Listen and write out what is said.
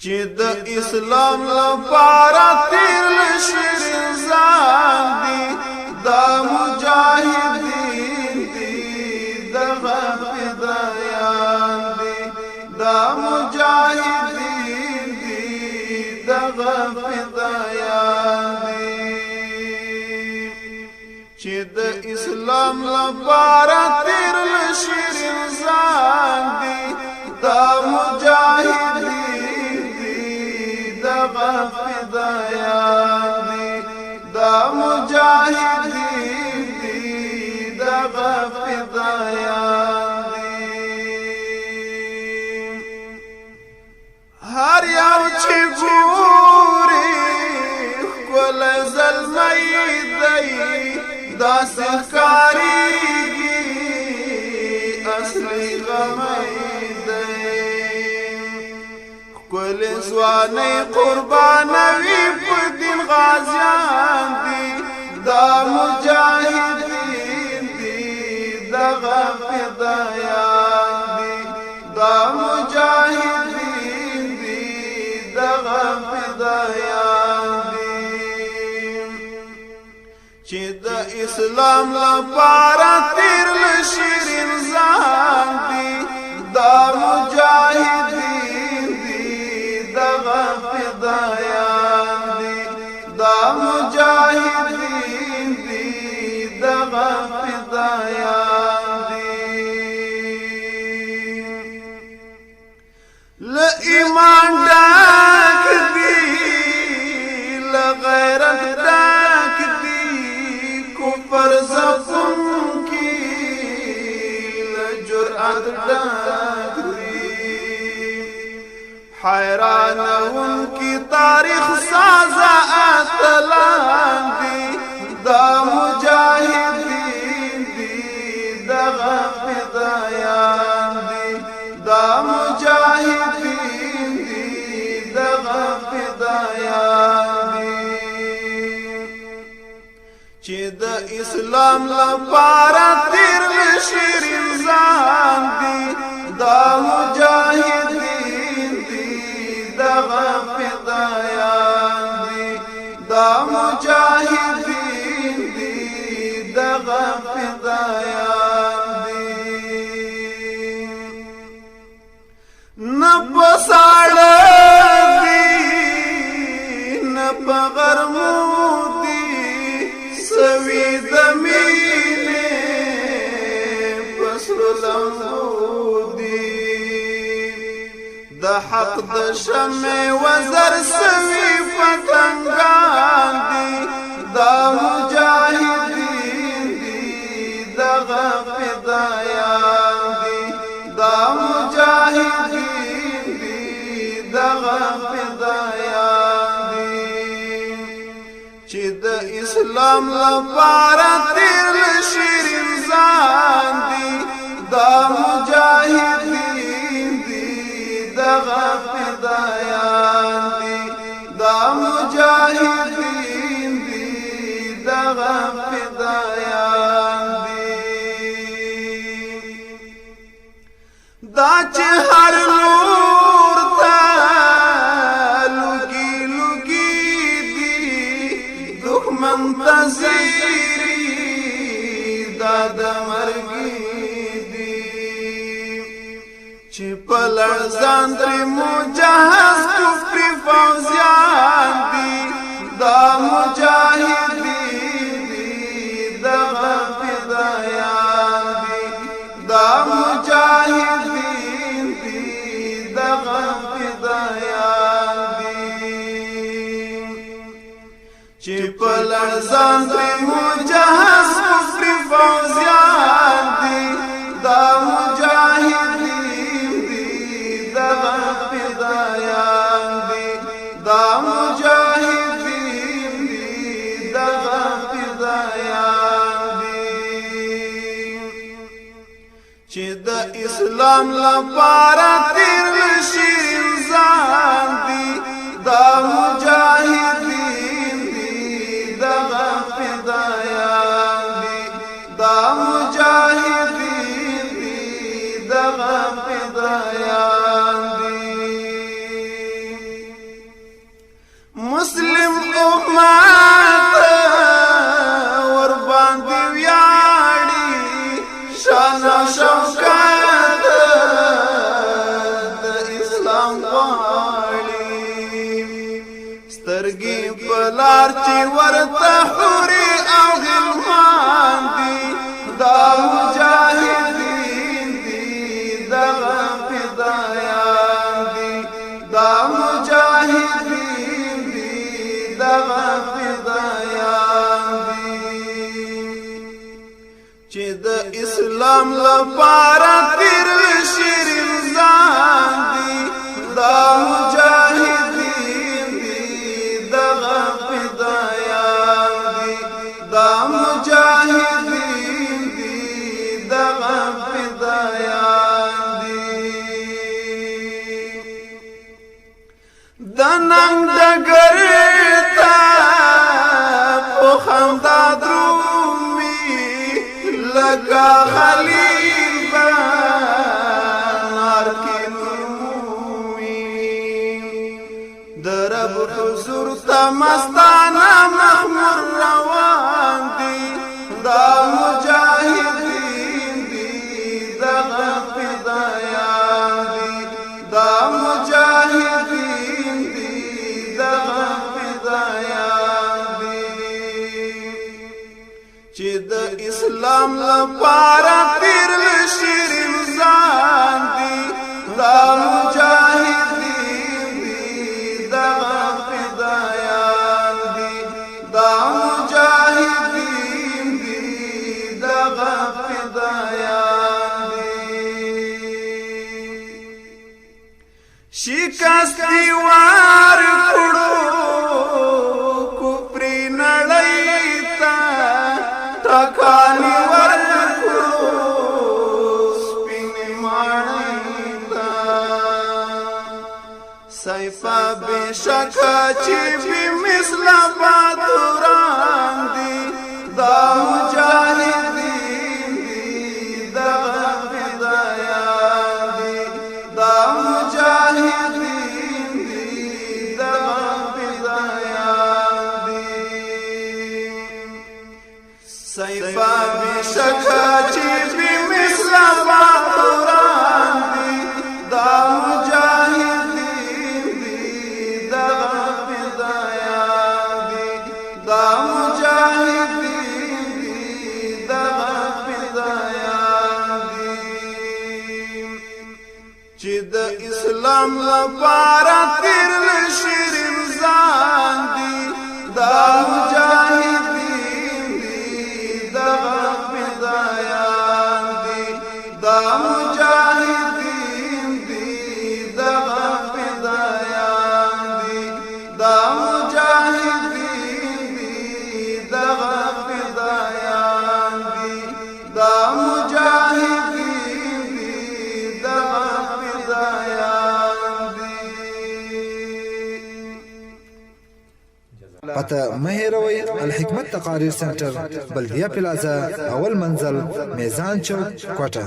چې د اسلام لپاره تیر لشي ځان دي دا مجاهدین دي دغه فدایان دي دا مجاهدین دي دغه فدایان دي چې د اسلام لپاره تیر لشي ځان دي دا مجاهدین دغه فدایان دي دا مجاهدین دي دغه فدایان دي هر یو چې ګوري کول زلمی دی داسې ښکاریږي اصلي غمی کل زوانی قربانوی په دین غازیان دي دا مجاهدین دي دغه فدایان دي دا مجاهدین دي دغه فدایان دي چې د اسلام لپاره تیر لشي ځان دي دا مجاهدین دغه فدایان دي دا مجاهدین دي دغه فدایان دي له ایمان ډک دي له غیرت ډک دي کفر زخم کی له جرأت ډک حیران کی تاریخ سازا اتلان دی دا مجاہدین دی دغه فدایان دی دا مجاہدین دی دغه فدایان دی چې د اسلام لپاره تیر لشي ځان دی دا مجاہدین دغه فدایان دي دا مجاهدین دي دغه فدایان دي نه په ساړه دي نه په غرمو دي سوي د مینې په سرو لمبو د حق د شمع وزر سوي پتنګان دي دا مجاهدین دي دغه فدایان دي دا مجاهدین دي دغه فدایان دي چې د اسلام لپاره تیر لشي ځان دي دا مجاهدین دغه فدایان دي دا مجاهدین دي دغه فدایان دي دا چې هر لور ته لوګي لوګي دي دښمن تزيري دا د مرګي چې په لړزان ترې مجهز کفر فوزیان دي دا مجاهدین دي دغه فدایان دي دا مجاهدین دي دغه فدایان دي چې په لړزان ترې مجهز کفر فوزیان دي دا مجاهدین دغه فدایان دي دا مجاهدین دي دغه فدایان دي چې د اسلام لپاره تیر لشي ځان دي دا مجاهدین دي دغه فدایان دي دا مجاهدین دي دغه فدایان دي سلام غواړي سترګې پلار چې ورته حوري او غلمان دي دا مجاهدین دي دغه فدایان دي دا مجاهدین دي دغه فدایان دي چې د اسلام لپاره تیر شیرین ځان دي دا مجاهدین دي دغه فدایان دي دا مجاهدین دي دغه فدایان دي د ننګ ډګر ته په خندا درومي لکه خلیل بنار کې نورمومي د رب حضور ته مستانه مخمور روان دي دا مجاهدین دي دغه فدایان دي دا مجاهدین دي دغه فدایان دي چې د اسلام لپاره تیر شیرین ځان دي دا مجاهدین دي دغه فدایان دي دا مجاهدین دي دغه فدایان دي شکستی وار کړو کوپری نړۍ ته ټکانی ورکړو سپین ماڼۍ ته سیفا بشکه چې بې مثله بهادران دي دا مجاهدین دي دغه فدایان دي دا مجاهدین دي دغه فدایان دي سیفا بشکه چې بې مثله بهادران دي دا مجاهدین دي دغه فدایان دي دا مجاهدین دي دغه فدایان دي چې د اسلام لپاره تیر شیرین ځان دي دا مجاهدین دي دغه فدایان دي دا مجاهدین دي دغه فدایان دي دا مجاهدین دي دغه فدایان دي دا مجاهدین دي دغه فدایان دي پته مه هېروئ الحکمت تقاریر سنټر بلدیه پلازا اول منزل میزان چوک کوټه